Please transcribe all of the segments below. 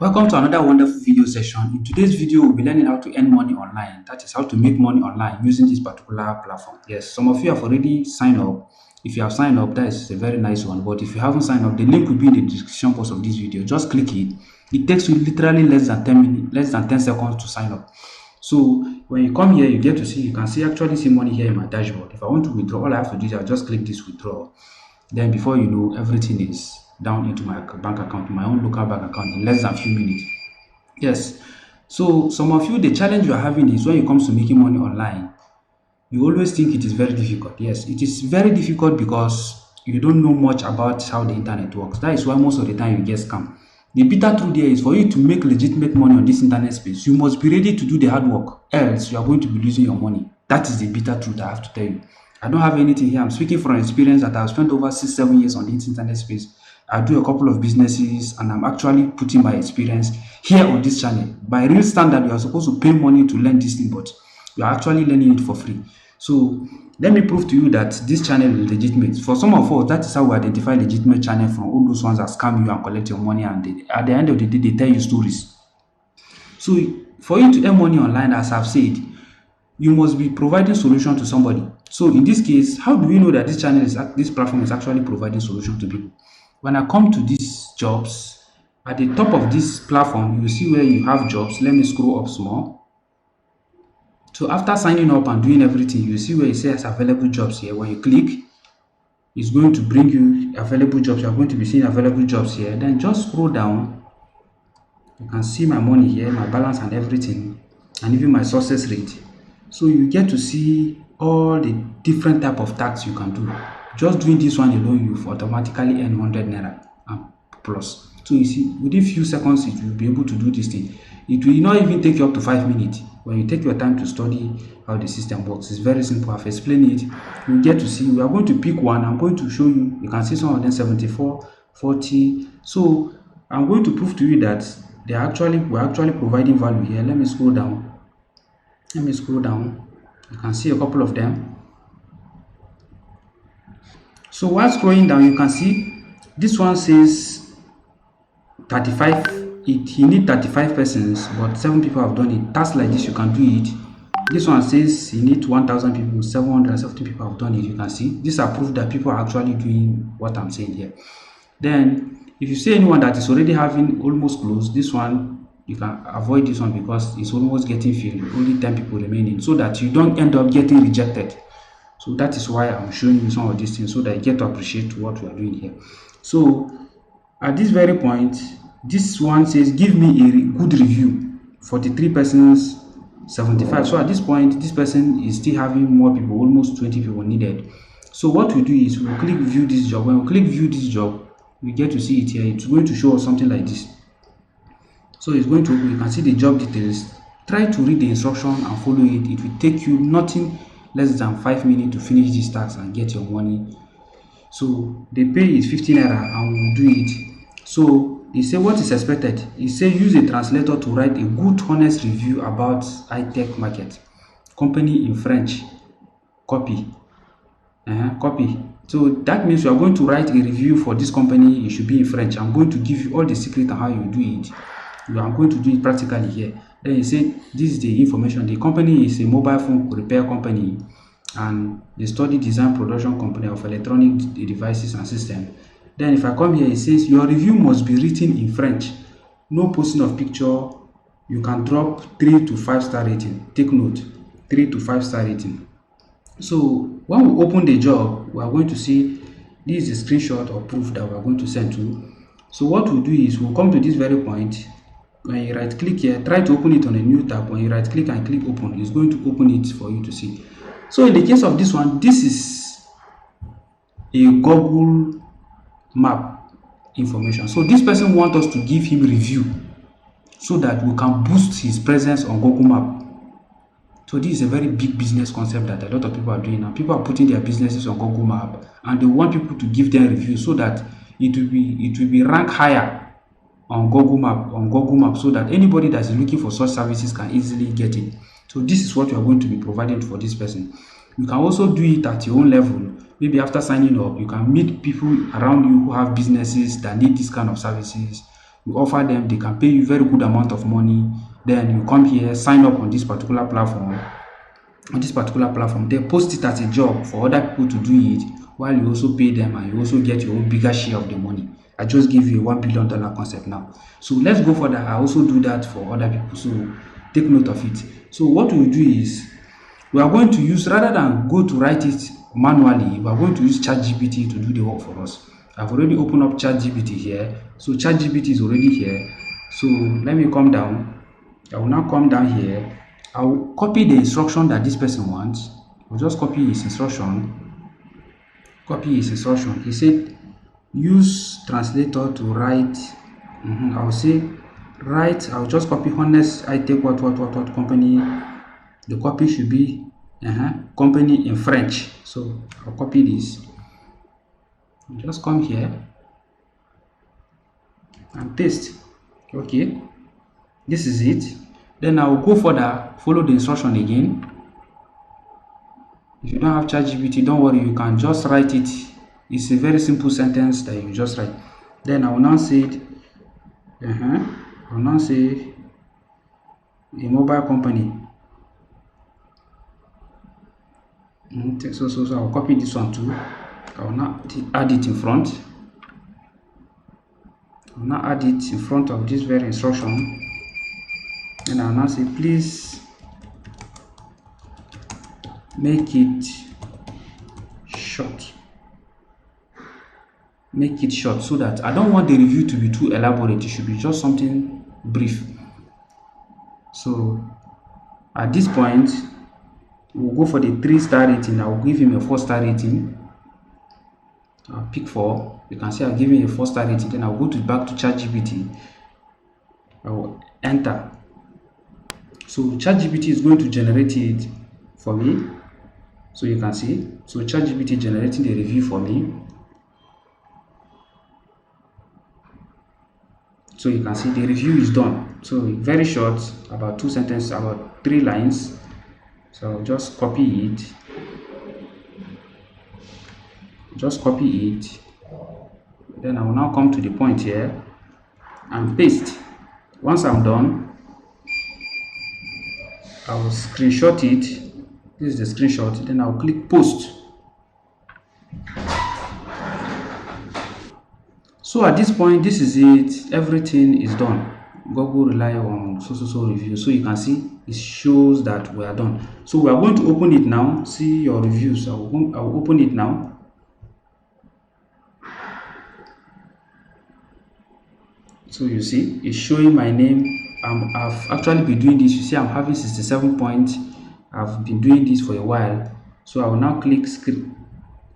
Welcome to another wonderful video session. In today's video, we'll be learning how to earn money online. That is how to make money online using this particular platform. Yes, some of you have already signed up. If you have signed up, that is a very nice one. But if you haven't signed up, the link will be in the description box of this video. Just click it. It takes you literally less than 10 minutes, less than 10 seconds to sign up. So when you come here, you can actually see money here in my dashboard. If I want to withdraw, all I have to do is I'll just click this withdraw. Then before you know, everything is down into my bank account, my own local bank account in less than a few minutes. Yes. So some of you, the challenge you are having is when it comes to making money online, you always think it is very difficult. Yes, it is very difficult because you don't know much about how the internet works. That is why most of the time you get scammed. The bitter truth there is for you to make legitimate money on this internet space, you must be ready to do the hard work, else you are going to be losing your money. That is the bitter truth I have to tell you. I don't have anything here. I'm speaking from experience that I've spent over 6, 7 years on this internet space. I do a couple of businesses and I'm actually putting my experience here on this channel. By real standard, you are supposed to pay money to learn this thing, but you are actually learning it for free. So let me prove to you that this channel is legitimate. For some of us, that is how we identify legitimate channel from all those ones that scam you and collect your money, and at the end of the day, they tell you stories. So for you to earn money online, as I've said, you must be providing solution to somebody. So in this case, how do we know that this platform is actually providing solution to people? When I come to these jobs, at the top of this platform, you see where you have jobs. Let me scroll up small. So after signing up and doing everything, you see where it says available jobs here. When you click, it's going to bring you available jobs. You're going to be seeing available jobs here. Then just scroll down. You can see my money here, my balance and everything, and even my success rate. So you get to see all the different type of tax you can do. Just doing this one alone, you automatically earn 100 naira and plus. So you see, within few seconds, it will be able to do this thing. It will not even take you up to 5 minutes. When you take your time to study how the system works, it's very simple. I've explained it. You get to see. We are going to pick one. I'm going to show you. You can see some of them 74, 40. So I'm going to prove to you that we're actually providing value here. Let me scroll down. Let me scroll down. You can see a couple of them. So while scrolling down, you can see this one says 35. You need 35 persons, but 7 people have done it. Tasks like this, you can do it. This one says you need 1,000 people, 770 people have done it. You can see these are proof that people are actually doing what I'm saying here. Then, if you see anyone that is already having almost closed, this one you can avoid this one because it's almost getting filled. Only 10 people remaining, so that you don't end up getting rejected. So that is why I'm showing you some of these things so that you get to appreciate what we are doing here. So at this very point, this one says give me a good review. 43 persons, 75. So at this point, this person is still having more people, almost 20 people needed. So what we do is we click view this job. When we click view this job, we get to see it here. It's going to show us something like this. So it's going to, you can see the job details. Try to read the instruction and follow it. It will take you nothing less than 5 minutes to finish this task and get your money. So the pay is 15 naira and we'll do it. So they say what is expected. It say use a translator to write a good honest review about high-tech market company in French. Copy. Copy. So that means you are going to write a review for this company. It should be in French. I'm going to give you all the secret on how you do it. You are going to do it practically here. Then you say this is the information. The company is a mobile phone repair company and the study design production company of electronic devices and systems. Then if I come here, it says your review must be written in French. No posting of picture. You can drop 3 to 5 star rating. Take note, 3 to 5 star rating. So when we open the job, we are going to see this is a screenshot or proof that we are going to send to. So what we'll do is we'll come to this very point. When you right click here, try to open it on a new tab. When you right click and click open, it's going to open it for you to see. So in the case of this one, this is a Google map information. So this person wants us to give him review so that we can boost his presence on Google Map. So this is a very big business concept that a lot of people are doing now. People are putting their businesses on Google Map and they want people to give them reviews so that it will be ranked higher on Google Map so that anybody that is looking for such services can easily get it. So this is what you are going to be providing for this person. You can also do it at your own level. Maybe after signing up, you can meet people around you who have businesses that need this kind of services. you offer them, they can pay you very good amount of money. Then you come here, sign up on this particular platform. On this particular platform, they post it as a job for other people to do it, while you also pay them and you also get your own bigger share of the money. I just give you a $1 billion concept now. So let's go further. I also do that for other people. So take note of it. So what we do is we are going to use, rather than go to write it manually, we are going to use ChatGPT to do the work for us. I've already opened up ChatGPT here. So ChatGPT is already here. So let me come down. I will now come down here. I will copy the instruction that this person wants. I'll just copy his instruction. Copy his instruction. He said use translator to write. I'll say write. I'll just copy honest. I take what company. The copy should be company in French. So I'll copy this. Just come here and paste. Okay, this is it. Then I will go further, follow the instruction again. If you don't have ChatGPT, don't worry, you can just write it. It's a very simple sentence that you just write. Then I will now say it. I will now say a mobile company. So I will copy this one too. I will now add it in front. I will now add it in front of this very instruction. And I will now say, please make it short. Make it short, so that I don't want the review to be too elaborate. It should be just something brief. So at this point, we'll go for the 3-star rating. I'll give him a 4-star rating. I'll pick 4. You can see I'll give him a 4-star rating. Then I'll go back to ChatGPT. I will enter. So ChatGPT is going to generate it for me. So you can see. So ChatGPT generating the review for me. So you can see the review is done. So very short, about 2 sentences, about 3 lines. So I'll just copy it. Just copy it. Then I will now come to the point here and paste. Once I'm done, I will screenshot it. This is the screenshot. Then I'll click post. So at this point, this is it. Everything is done. Google rely on so review. So you can see it shows that we are done. So we are going to open it now. See your reviews. I will open it now. So you see it's showing my name. I've actually been doing this. You see I'm having 67 points. I've been doing this for a while. So I will now click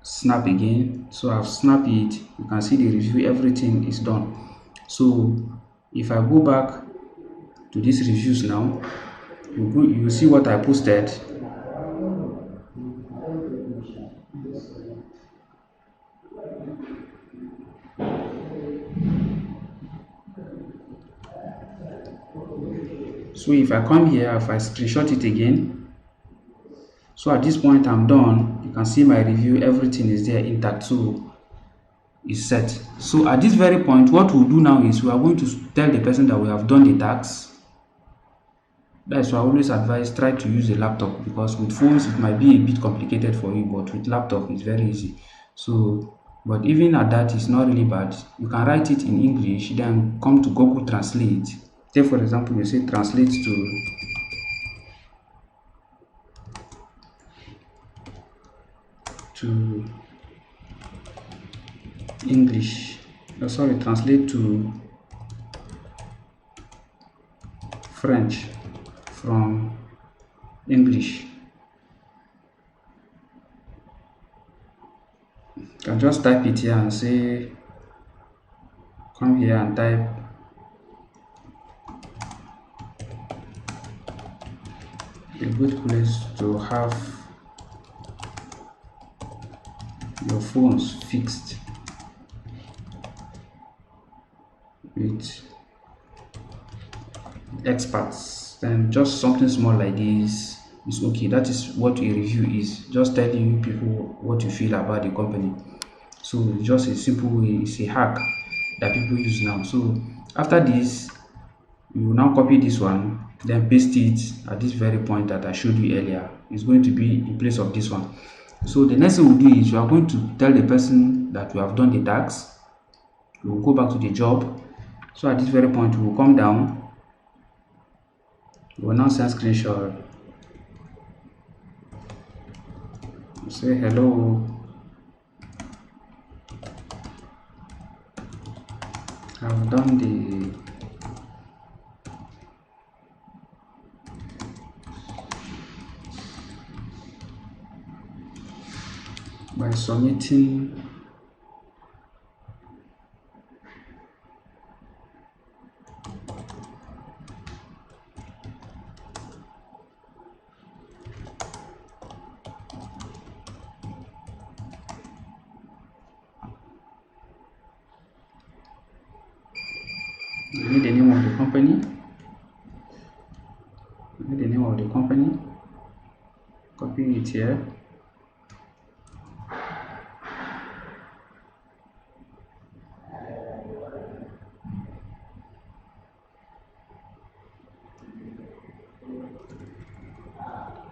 snap again. So I've snapped it. You can see the review, everything is done. So if I go back to these reviews now, you see what I posted. So if I come here, if I screenshot it again, so at this point I'm done. You can see my review, everything is there intact. So is set. So at this very point, what we'll do now is we are going to tell the person that we have done the task. That's why I always advise try to use a laptop, because with phones it might be a bit complicated for you, but with laptop it's very easy. So but even at that, it's not really bad. You can write it in English, then come to Google Translate. Take for example, you say translate to English. Sorry, translate to French from English. You can just type it here and say, come here and type a good place to have your phones fixed with experts. Then just something small like this is okay. That is what a review is, just telling you people what you feel about the company. So it's just a simple way, it's a hack that people use now. So After this, you will now copy this one, then paste it at this very point that I showed you earlier. It's going to be in place of this one. So the next thing we'll do is you are going to tell the person that we have done the task. We will go back to the job. So at this very point, we will come down. We will now send screenshot. We'll say hello. I've done the by submitting you need the name of the company. You need the name of the company. Copy it here.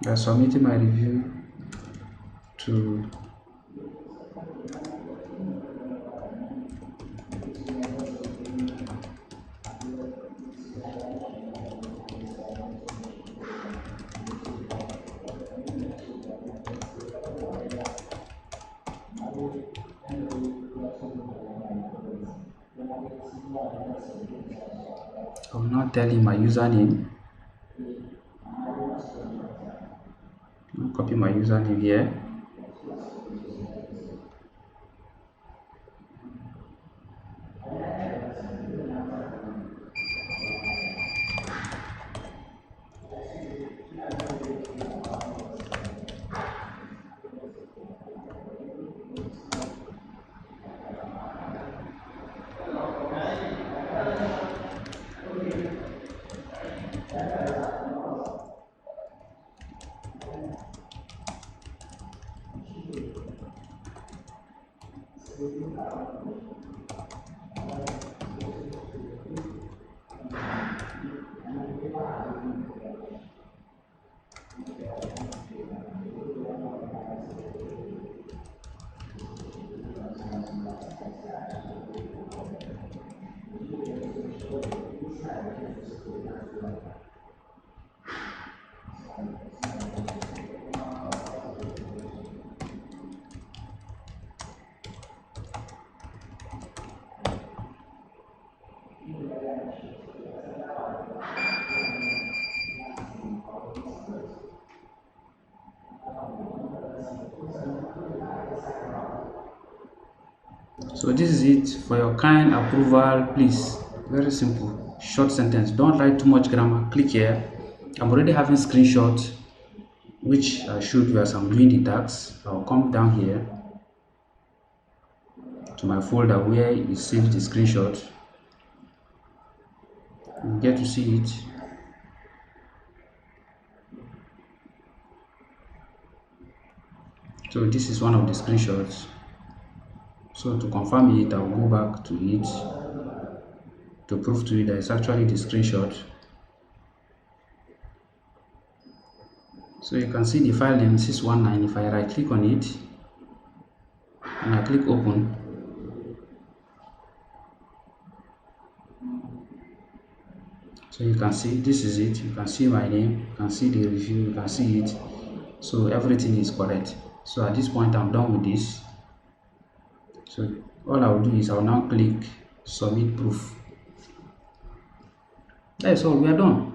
By submitting my review to I will not tell him my username. I'll copy my username here. So this is it. For your kind approval, please. Very simple, short sentence. Don't write too much grammar. Click here. I'm already having screenshot which I showed you as I'm doing the task. I'll come down here to my folder where it saved the screenshot. You get to see it. So this is one of the screenshots. So to confirm it, I'll go back to it to prove to you that it's actually the screenshot. So you can see the file name 619. If I right click on it and I click open, so you can see this is it. You can see my name, you can see the review, you can see it. So everything is correct. So at this point I'm done with this. So all I will do is I will now click submit proof. That's all, we are done.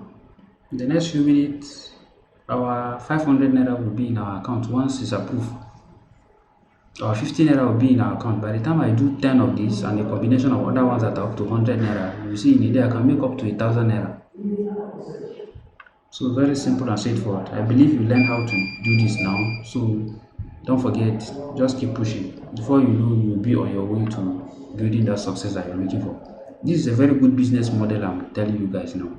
In the next few minutes our 500 naira will be in our account once it's approved. Our 15 naira will be in our account. By the time I do 10 of this and a combination of other ones that are up to 100 naira, you see in a day I can make up to 1,000 naira. So very simple and straightforward. I believe you learn how to do this now. So don't forget, just keep pushing. Before you know, you'll be on your way to building that success that you're looking for. This is a very good business model I'm telling you guys now.